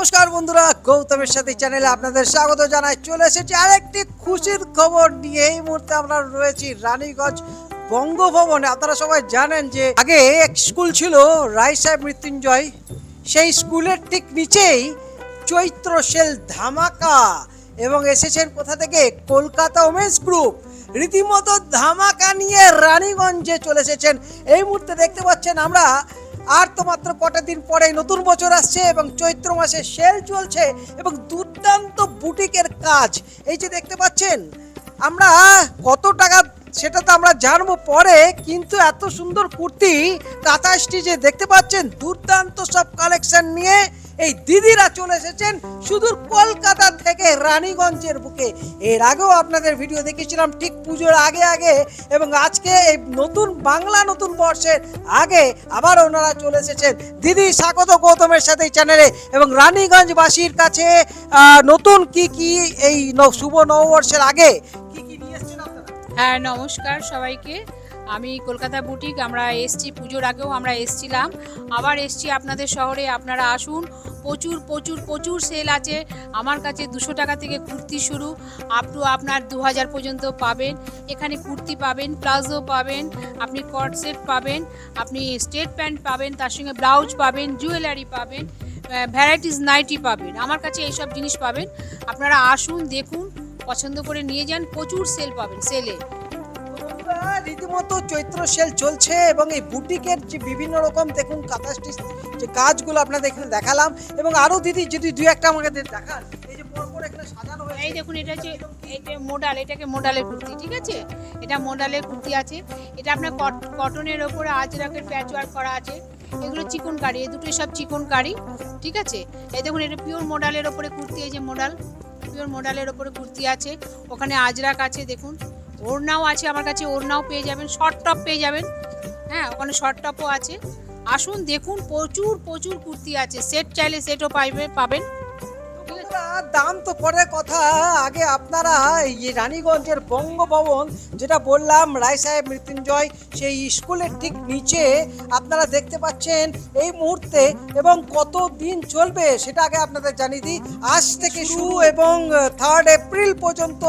নমস্কার বন্ধুরা, গৌতমের সাথে চ্যানেলে আপনাদের স্বাগত জানাই। চলে এসেছি আরেকটি খুশির খবর নিয়ে। এই মুহূর্তে আমরা রয়েছি রানীগঞ্জ বঙ্গভবনে। আপনারা সবাই জানেন যে আগে এক স্কুল ছিল রায় সাহেব মৃত্যুঞ্জয়, সেই স্কুলের ঠিক নিচেই চৈত্র সেল ধামাকা। এবং এসেছেন কোথা থেকে? কলকাতা ওমেন্স গ্রুপ রীতিমতো ধামাকা নিয়ে রানীগঞ্জে চলে এসেছেন। এই মুহূর্তে দেখতে পাচ্ছেন আমরা আর তো মাত্র কটা দিন পরে নতুন বছর আসছে এবং চৈত্র মাসে সেল চলছে এবং দুর্দান্ত বুটিকের কাজ। এই যে দেখতে পাচ্ছেন, আমরা কত টাকা সেটা তো আমরা জানবো পরে, কিন্তু এত সুন্দর কুর্তি টাটা স্টিচে দেখতে পাচ্ছেন দুর্দান্ত সব কালেকশন নিয়ে এই দিদিরা চলে এসেছেন সুদূর কলকাতা থেকে রানীগঞ্জের বুকে। এর আগেও আপনাদের ভিডিও দেখিয়েছিলাম ঠিক পুজোর আগে এবং আজকে এই নতুন বাংলা নতুন বর্ষের আগে আবার ওনারা চলে এসেছেন। দিদি স্বাগত গৌতমের সাথে এই চ্যানেলে। এবং রানীগঞ্জবাসীর কাছে নতুন কি এই শুভ নববর্ষের আগে কি নিয়ে এসেছেন আপনারা? হ্যাঁ, নমস্কার সবাইকে। আমি কলকাতা বুটিক, আমরা এসছি পুজোর আগেও আমরা এসছিলাম, আবার এসছি আপনাদের শহরে। আপনারা আসুন, প্রচুর প্রচুর প্রচুর সেল আছে আমার কাছে। 200 টাকা থেকে কুর্তি শুরু, আপ টু আপনার 2000 পর্যন্ত পাবেন। এখানে কুর্তি পাবেন, প্লাজো পাবেন, আপনি কট সেট পাবেন, আপনি স্ট্রেট প্যান্ট পাবেন, তার সঙ্গে ব্লাউজ পাবেন, জুয়েলারি পাবেন, ভ্যারাইটিস নাইটি পাবেন। আমার কাছে এইসব জিনিস পাবেন। আপনারা আসুন, দেখুন, পছন্দ করে নিয়ে যান। প্রচুর সেল পাবেন, সেলে রীতিমতো চৈত্র সেল চলছে এবং এই বুটিকের যে বিভিন্ন রকম দেখুন কাঁথা স্টিচ যে কাজগুলো আপনাদের এখানে দেখালাম। এবং আরো দিদি যদি দুই একটা আমাকে দেখান, এই যে পরপর এখানে সাজানো হয়েছে। এই দেখুন, এটা হচ্ছে এইটা মডেল, এটাকে মডেলের কুর্তি, ঠিক আছে? এটা মডেলের কুর্তি আছে। এটা আপনার কটনের ওপরে আজরাকের প্যাচ ওয়ার্ক করা আছে। এগুলো চিকন কারি, এই দুটোই সব চিকন কারি, ঠিক আছে? এই দেখুন, এটা পিওর মডেলের ওপরে কুর্তি। এই যে মডেল, পিওর মডেলের ওপরে কুর্তি আছে, ওখানে আজরাক আছে। দেখুন, ওড়নাও আছে আমার কাছে, ওড়নাও পেয়ে যাবেন, শর্ট টপ পেয়ে যাবেন। হ্যাঁ, ওখানে শর্ট টপও আছে। আসুন, দেখুন, প্রচুর প্রচুর কুর্তি আছে। সেট চাইলে সেটও পাবেন। দাম তো পরের কথা, আগে আপনারা এই রানীগঞ্জের বঙ্গভবন যেটা বললাম রায় সাহেব মৃত্যুঞ্জয়, সেই স্কুলের ঠিক নিচে আপনারা দেখতে পাচ্ছেন এই মুহূর্তে। এবং কত দিন চলবে সেটা আগে আপনাদের জানিয়ে দিই। আজ থেকে শুরু এবং 3 এপ্রিল পর্যন্ত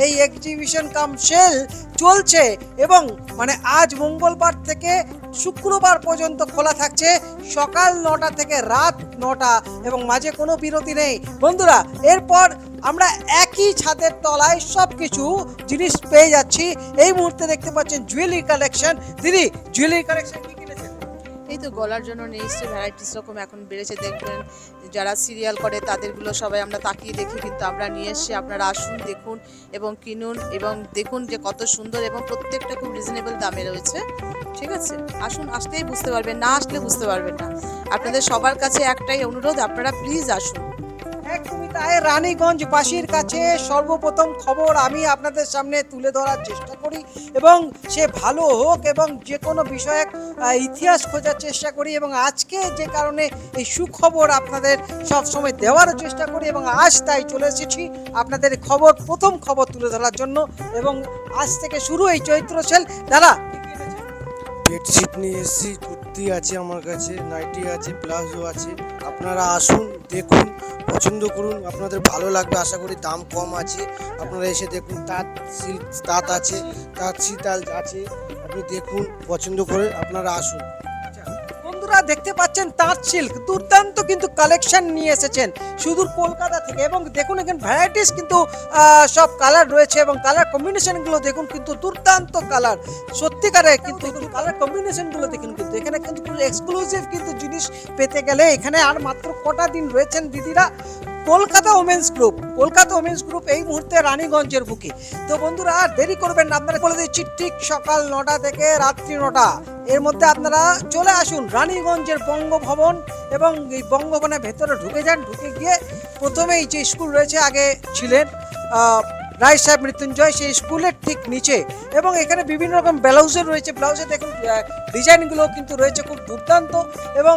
এই এক্সিবিশন কাম সেল চলছে। এবং মানে আজ মঙ্গলবার থেকে শুক্রবার পর্যন্ত খোলা থাকছে, সকাল 9টা থেকে রাত 9টা, এবং মাঝে কোনো বিরতি নেই বন্ধুরা। এরপর আমরা একই ছাদের তলায় সব কিছু জিনিস পেয়ে যাচ্ছি। এই মুহূর্তে দেখতে পাচ্ছেন জুয়েলারি কালেকশন। দিদি, জুয়েলারি কালেকশন কি কিনেছেন? এই তো গলার জন্য নিয়ে এসছে, ভ্যারাইটিস রকম এখন বেড়েছে। দেখবেন যারা সিরিয়াল করে তাদেরগুলো সবাই আমরা তাকিয়ে দেখি, কিন্তু আমরা নিয়ে এসছি। আপনারা আসুন, দেখুন এবং কিনুন, এবং দেখুন যে কত সুন্দর, এবং প্রত্যেকটা খুব রিজনেবল দামে রয়েছে, ঠিক আছে? আসুন, আসলেই বুঝতে পারবেন, না আসলে বুঝতে পারবেন না। আপনাদের সবার কাছে একটাই অনুরোধ, আপনারা প্লিজ আসুন। একদমই তাই। রানীগঞ্জবাসীর কাছে সর্বপ্রথম খবর আমি আপনাদের সামনে তুলে ধরার চেষ্টা করি, এবং সে ভালো হোক এবং যে কোনো বিষয়ে ইতিহাস খোঁজার চেষ্টা করি। এবং আজকে যে কারণে এই সুখবর আপনাদের সব সময় দেওয়ার চেষ্টা করি, এবং আজ তাই চলে এসেছি আপনাদের খবর, প্রথম খবর তুলে ধরার জন্য। এবং আজ থেকে শুরু এই চৈত্র সেল। দাদা, বেডশিট নিয়ে এসেছি, কুর্তি আছে আমার কাছে, নাইটি আছে, প্লাজো আছে। আপনারা আসুন, দেখুন, পছন্দ করুন, আপনাদের ভালো লাগবে আশা করি। দাম কম আছে, আপনারা এসে দেখুন। তাঁত আছে, তাঁত শীতাল আছে, আপনি দেখুন, পছন্দ করে আপনারা আসুন। বন্ধুরা দেখতে পাচ্ছেন তাঁত সিল্ক দুর্দান্ত কিন্তু কালেকশন নিয়ে এসেছেন সুদূর কলকাতা থেকে। এবং দেখুন এখানে ভ্যারাইটিস কিন্তু সব কালার রয়েছে, এবং কালার কম্বিনেশনগুলো দেখুন কিন্তু দুর্দান্ত কালার, সত্যিকারে কিন্তু কালার কম্বিনেশনগুলো দেখুন। কিন্তু এখানে কিন্তু এক্সক্লুসিভ কিন্তু জিনিস পেতে গেলে এখানে আর মাত্র কটা দিন রয়েছেন দিদিরা। কলকাতা ওমেন্স গ্রুপ এই মুহূর্তে রানীগঞ্জের বুকে। তো বন্ধুরা আর দেরি করবেন না, আপনারা বলে দিচ্ছি ঠিক সকাল 9টা থেকে রাত্রি 9টা এর মধ্যে আপনারা চলে আসুন রানীগঞ্জের বঙ্গভবন। এবং এই বঙ্গভবনের ভেতরে ঢুকে যান, ঢুকে গিয়ে প্রথমেই যে স্কুল রয়েছে, আগে ছিলেন রায় সাহেব মৃত্যুঞ্জয়, সেই স্কুলের ঠিক নিচে। এবং এখানে বিভিন্ন রকম ব্লাউজের রয়েছে, ব্লাউজে দেখুন ডিজাইনগুলো কিন্তু রয়েছে খুব দুর্দান্ত। এবং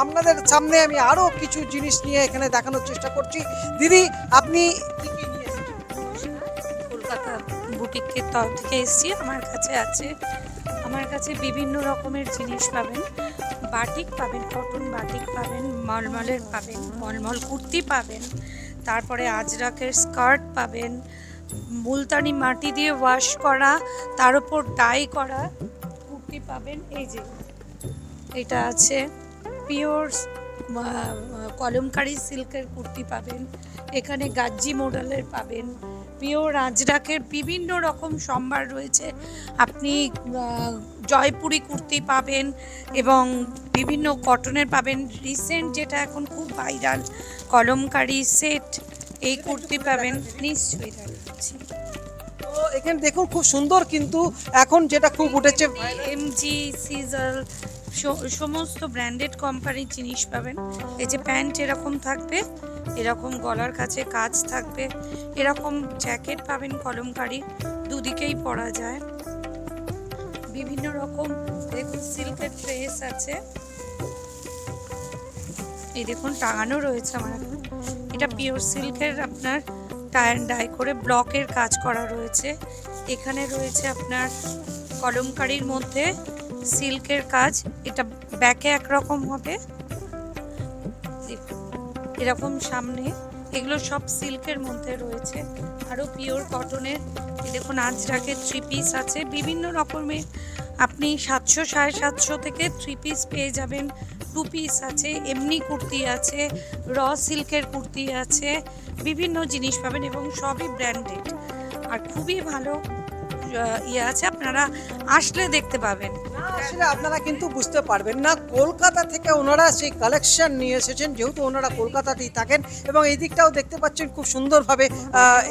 আপনাদের সামনে আমি আরও কিছু জিনিস নিয়ে এখানে দেখানোর চেষ্টা করছি। দিদি, আপনি কি নিয়ে এসেছেন? কলকাতা বুটিকের তরফ থেকে এসেছি। আমার কাছে বিভিন্ন রকমের জিনিস পাবেন, বাটিক পাবেন, কটন বাটিক পাবেন, মলমলের পাবেন, মলমল কুর্তি পাবেন, তারপরে আজরাকের স্কার্ট পাবেন, মুলতানি মাটি দিয়ে ওয়াশ করা তার উপর ডাই করা কুর্তি পাবেন। এই যে এটা আছে পিওর কলমকারি সিল্কের কুর্তি পাবেন, এখানে গাজ্জি মডেলের পাবেন, পিওর আজরাকের বিভিন্ন রকম সম্ভার রয়েছে। আপনি জয়পুরি কুর্তি পাবেন এবং বিভিন্ন কটনের পাবেন। রিসেন্ট যেটা এখন খুব ভাইরাল কলমকারি সেট, এই কুর্তি পাবেন। নিশ্চয়ই দেখাচ্ছি। তো এখানে দেখুন খুব সুন্দর, কিন্তু এখন যেটা খুব উঠেছে এমজি, সিজার, সমস্ত ব্র্যান্ডেড কোম্পানির জিনিস পাবেন। এই যে প্যান্ট এরকম থাকবে, এরকম গলার কাছে কাজ থাকবে, এরকম জ্যাকেট পাবেন কলমকারি, দুদিকেই পরা যায়। বিভিন্ন রকম দেখুন সিল্কের ড্রেস আছে, এই দেখুন টাঙানো রয়েছে আমার এখন। এটা পিওর সিল্কের আপনার টাই ডাই করে ব্লকের কাজ করা রয়েছে। এখানে রয়েছে আপনার কলমকারির মধ্যে সিল্কের কাজ, এটা ব্যাকে একরকম হবে, এরকম সামনে, এগুলো সব সিল্কের মধ্যে রয়েছে। আরও পিওর কটনের দেখুন আজরাকের 3 পিস আছে বিভিন্ন রকমের। আপনি 700 750 থেকে 3 পিস পেয়ে যাবেন। 2 পিস আছে, এমনি কুর্তি আছে, র সিল্কের কুর্তি আছে, বিভিন্ন জিনিস পাবেন এবং সবই ব্র্যান্ডেড আর খুবই ভালো ইয়ে আছে, আপনারা আসলে দেখতে পাবেন। আসলে আপনারা কিন্তু বুঝতে পারবেন না, কলকাতা থেকে ওনারা সেই কালেকশন নিয়ে এসেছেন, যেহেতু ওনারা কলকাতাতেই থাকেন। এবং এই দিকটাও দেখতে পাচ্ছেন খুব সুন্দরভাবে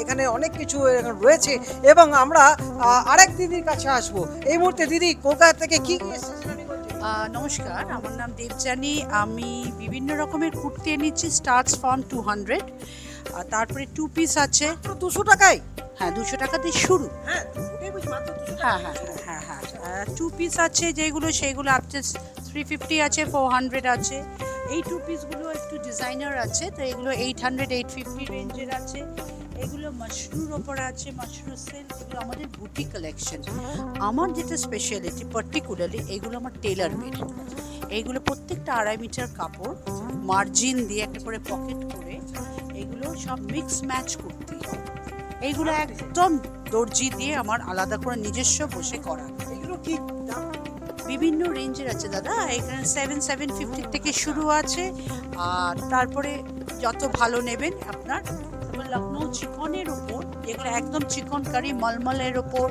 এখানে অনেক কিছু এখানে রয়েছে। এবং আমরা আরেক দিদির কাছে আসব এই মুহূর্তে। দিদি, কলকাতা থেকে কি কি এসেছেন? নমস্কার, আমার নাম দেবযানী। আমি বিভিন্ন রকমের কুর্তি এনেছি, স্টার্টস ফ্রম 200। আর তারপরে 2 পিস আছে। 200 টাকায়? হ্যাঁ, 200 টাকা দিয়ে শুরু। হ্যাঁ, ওটাই বলছি, মাত্র 200 টাকা। হ্যাঁ হ্যাঁ হ্যাঁ হ্যাঁ হ্যাঁ 2 পিস আছে যেগুলো, সেগুলো আপনি 350 আছে, 400 আছে। এই 2 পিসগুলো একটু ডিজাইনার আছে, তো এগুলো 800 850 রেঞ্জের আছে। এগুলো মাশরুর ওপর আছে, মাশরু সিল্ক, এগুলো আমাদের বুটি কালেকশন। আমার যেটা স্পেশালিটি পার্টিকুলারলি, এগুলো আমার টেলার মেড। এইগুলো প্রত্যেকটা 2.5 মিটার কাপড়, মার্জিন দিয়ে একটা করে পকেট করে, এগুলো সব মিক্স ম্যাচ করতে। এইগুলো একদম দর্জি দিয়ে আমার আলাদা করে নিজস্ব বসে করা। এগুলো কি দাম? বিভিন্ন রেঞ্জের আছে দাদা, এখানে 750 থেকে শুরু আছে। আর তারপরে যত ভালো নেবেন আপনার, লখনৌ চিকনের ওপর, যেগুলো একদম চিকনকারি, মলমলের ওপর,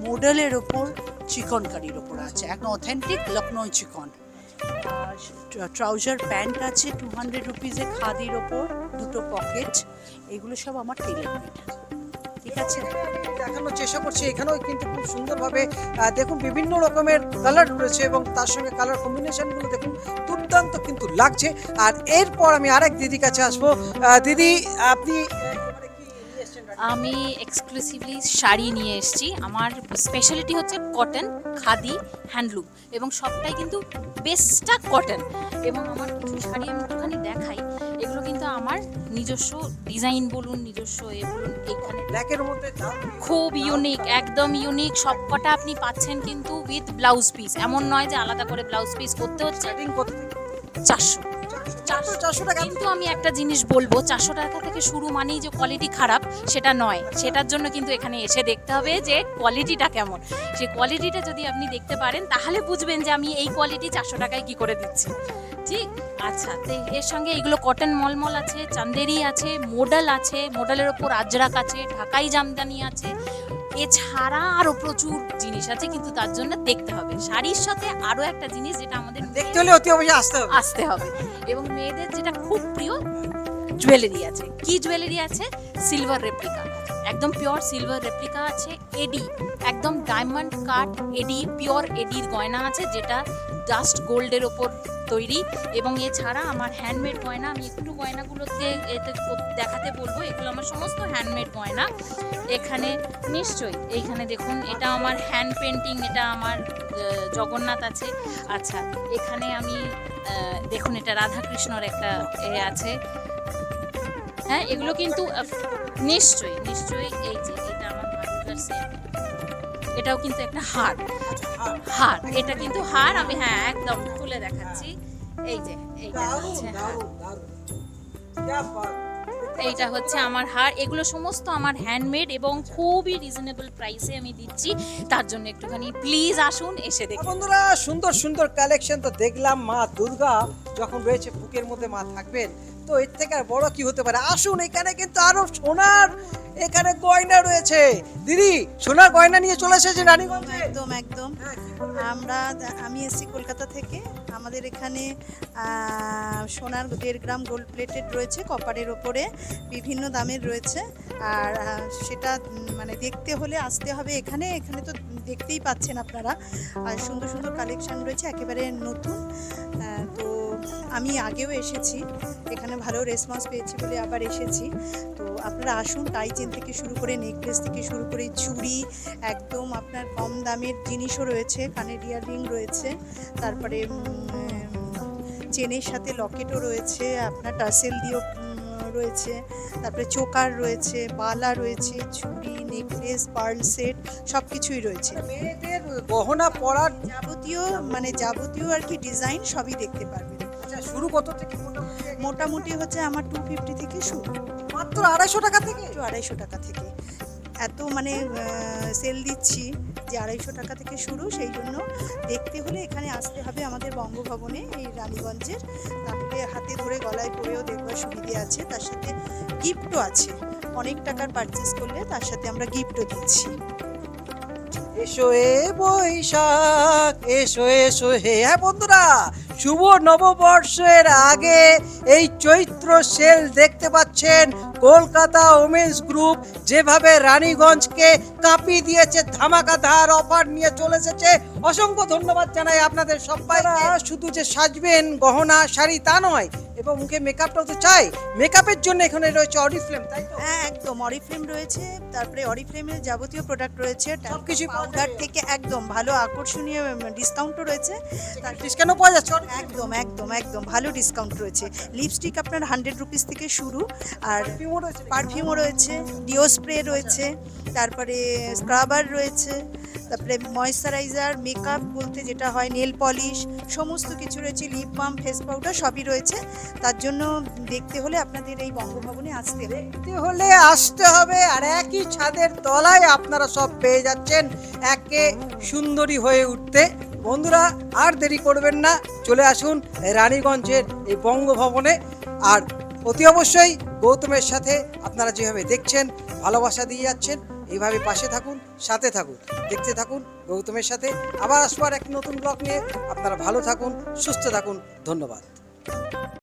মডেলের ওপর, চিকনকারির ওপর আছে, একদম অথেন্টিক লখনৌ চিকন। ট্রাউজার প্যান্ট আছে 200 রুপিজে, খাদির ওপর, 2টো পকেট। এগুলো সব আমার টেলার মেড। ঠিক আছে, দেখানোর চেষ্টা করছি। এখানেও কিন্তু খুব সুন্দরভাবে দেখুন বিভিন্ন রকমের কালার রয়েছে এবং তার সঙ্গে কালার কম্বিনেশনগুলো দেখুন দুর্দান্ত কিন্তু লাগছে। আর এরপর আমি আরেক দিদির কাছে আসবো। দিদি, আপনি এবারে কি নিয়ে এসেছেন? আমি এক্সক্লুসিভলি শাড়ি নিয়ে এসেছি। আমার স্পেশালিটি হচ্ছে কটন, খাদি, হ্যান্ডলুম এবং সবটাই কিন্তু বেস্টটা কটন। এবং আমার কিছু শাড়ি আমি একটুখানি দেখাই, এগুলো কিন্তু আমার নিজস্ব ডিজাইন বলুন, নিজস্ব এ বলুন, এইখানে ব্ল্যাকের মধ্যে দাম খুব ইউনিক, একদম ইউনিক। সবকটা আপনি পাচ্ছেন কিন্তু উইথ ব্লাউজ পিস, এমন নয় যে আলাদা করে ব্লাউজ পিস করতে হচ্ছে। স্টার্টিং কত থেকে? 400 400 টাকা। কিন্তু আমি একটা জিনিস বলবো, 400 টাকা থেকে শুরু মানেই যে কোয়ালিটি খারাপ সেটা নয়। সেটার জন্য কিন্তু এখানে এসে দেখতে হবে যে কোয়ালিটিটা কেমন। সেই কোয়ালিটিটা যদি আপনি দেখতে পারেন তাহলে বুঝবেন যে আমি এই কোয়ালিটি 400 টাকায় কি করে দিচ্ছি। ঠিক আচ্ছা, তো এর সঙ্গে এগুলো কটন মলমল আছে, চান্দেরি আছে, মডেল আছে, মডেলের ওপর আজরাক আছে, ঢাকাই জামদানি আছে। এছাড়া আরও প্রচুর জিনিস আছে, কিন্তু তার জন্য দেখতে হবে। শাড়ির সাথে আরও একটা জিনিস যেটা আমাদের দেখতে হলে অতি অবশ্যই আসতে হবে। এবং মেয়েদের যেটা খুব প্রিয়, জুয়েলারি আছে। কি জুয়েলারি আছে? সিলভার রেপ্লিকা, একদম পিওর সিলভার রেপ্লিকা আছে। এডি, একদম ডায়মন্ড কাট এডি, পিওর এডির গয়না আছে, যেটা ডাস্ট গোল্ডের ওপর তৈরি। এবং এছাড়া আমার হ্যান্ডমেড গয়না, আমি একটু গয়নাগুলোতে এতে দেখাতে বলবো। এগুলো আমার সমস্ত হ্যান্ডমেড গয়না। এখানে নিশ্চয়ই এইখানে দেখুন, এটা আমার হ্যান্ড পেন্টিং, এটা আমার জগন্নাথ আছে। আচ্ছা, এখানে আমি দেখুন, এটা রাধাকৃষ্ণর একটা আছে। হ্যাঁ, এগুলো কিন্তু নিশ্চয়ই নিশ্চয়ই। এই যে এটা আমার ভাটুকার সেট, এটাও কিন্তু একটা হার, হার এটা কিন্তু হার। আমি হ্যাঁ একদম খুলে দেখাচ্ছি। এই যে এইটা হচ্ছে হার, এইটা হচ্ছে আমার হার। এগুলো সমস্ত আমার হ্যান্ডমেড এবং খুবই রিজনেবল প্রাইসে আমি দিচ্ছি, তার জন্য একটুখানি প্লিজ আসুন, এসে দেখুন। বন্ধুরা সুন্দর সুন্দর কালেকশন তো দেখলাম, মা দুর্গা যখন রয়েছে বুকের মধ্যে মা থাকবেন, তো এর থেকে আর বড় কি হতে পারে। আসুন, এখানে কিন্তু আরো সোনার এখানে গয়না রয়েছে। দিদি সোনার গয়না নিয়ে চলে এসেছে রানীগঞ্জে। একদম একদম আমি এসেছি কলকাতা থেকে। আমাদের এখানে সোনার 1.5 গ্রাম গোল্ড প্লেটেড রয়েছে, কপারের ওপরে বিভিন্ন দামের রয়েছে। আর সেটা মানে দেখতে হলে আসতে হবে এখানে। এখানে তো দেখতেই পাচ্ছেন আপনারা, আর সুন্দর সুন্দর কালেকশন রয়েছে, একেবারে নতুন। তো আমি আগেও এসেছি, এখানে ভালো রেসপন্স পেয়েছি বলে আবার এসেছি। তো আপনারা আসুন, টাই চেন থেকে শুরু করে নেকলেস থেকে শুরু করে চুড়ি, একদম আপনার কম দামের জিনিসও রয়েছে, কানের ইয়াররিং রয়েছে, তারপরে চেনের সাথে লকেটও রয়েছে, আপনার টাসেল দিয়েও রয়েছে, তারপরে চোকার রয়েছে, বালা রয়েছে, চুড়ি, নেকলেস, পার্ল সেট সব কিছুই রয়েছে। মেয়েদের গহনা পরার যাবতীয় আর কি ডিজাইন সবই দেখতে পারবেন। শুরু কত থেকে? মোটামুটি হচ্ছে আমার 250 থেকে শুরু, মাত্র 250 টাকা থেকে। 250 টাকা থেকে। এত সেল দিচ্ছি যে 250 টাকা থেকে শুরু, সেই জন্য দেখতে হলে এখানে আসতে হবে আমাদের বঙ্গভবনে, এই রানীগঞ্জের। তাহলে হাতে ধরে গলায় পরেও দেখবার সুবিধে আছে, তার সাথে গিফটও আছে। অনেক টাকার পারচেস করলে তার সাথে আমরা গিফটও দিচ্ছি। এসো এ বৈশাখ, এসো এসো হে। হ্যাঁ বন্ধুরা, শুভ নববর্ষের আগে এই চৈত্র সেল দেখতে পাচ্ছেন। কলকাতা ওমেন্স গ্রুপ যেভাবে রানীগঞ্জকে কাঁপিয়ে দিয়েছে, ধামাকাধার অফার নিয়ে চলে এসেছে। অসংখ্য ধন্যবাদ জানাই আপনাদের সবাইকে। শুধু যে সাজবেন গহনা শাড়ি তা নয়, এবং মুখে মেকআপটাও তো চাই। মেকআপের জন্য এখানে রয়েছে অরিফ্লেম, তাই তো? হ্যাঁ একদম, অরিফ্লেম রয়েছে, তারপরে অরিফ্লেমের যাবতীয় প্রোডাক্ট রয়েছে, সবকিছু পাউডার থেকে একদম ভালো আকর্ষণীয় ডিসকাউন্টও রয়েছে। ডিসকাউন্টও পাওয়া যাচ্ছে। একদম একদম একদম ভালো ডিসকাউন্ট রয়েছে। লিপস্টিক আপনার 100 রুপিস থেকে শুরু, আর পারফিউমও রয়েছে, ডিও স্প্রে রয়েছে, তারপরে স্ক্রাবার রয়েছে, তারপরে ময়েশ্চারাইজার, মেকআপ বলতে যেটা হয়, নেল পলিশ, সমস্ত কিছু রয়েছে, লিপ বাম, ফেস পাউডার সবই রয়েছে। তার জন্য দেখতে হলে আপনাদের এই বঙ্গভবনে আসতে হবে। আসতে হবে, আর একই ছাদের তলায় আপনারা সব পেয়ে যাচ্ছেন একে সুন্দরী হয়ে উঠতে। বন্ধুরা আর দেরি করবেন না, চলে আসুন রানীগঞ্জের এই বঙ্গভবনে। আর অতি অবশ্যই গৌতমের সাথে আপনারা যেভাবে দেখছেন, ভালোবাসা দিয়ে যাচ্ছেন, এইভাবে পাশে থাকুন, সাথে থাকুন, দেখতে থাকুন গৌতমের সাথে। আবার আসবার এক নতুন ব্লগ নিয়ে। আপনারা ভালো থাকুন, সুস্থ থাকুন, ধন্যবাদ।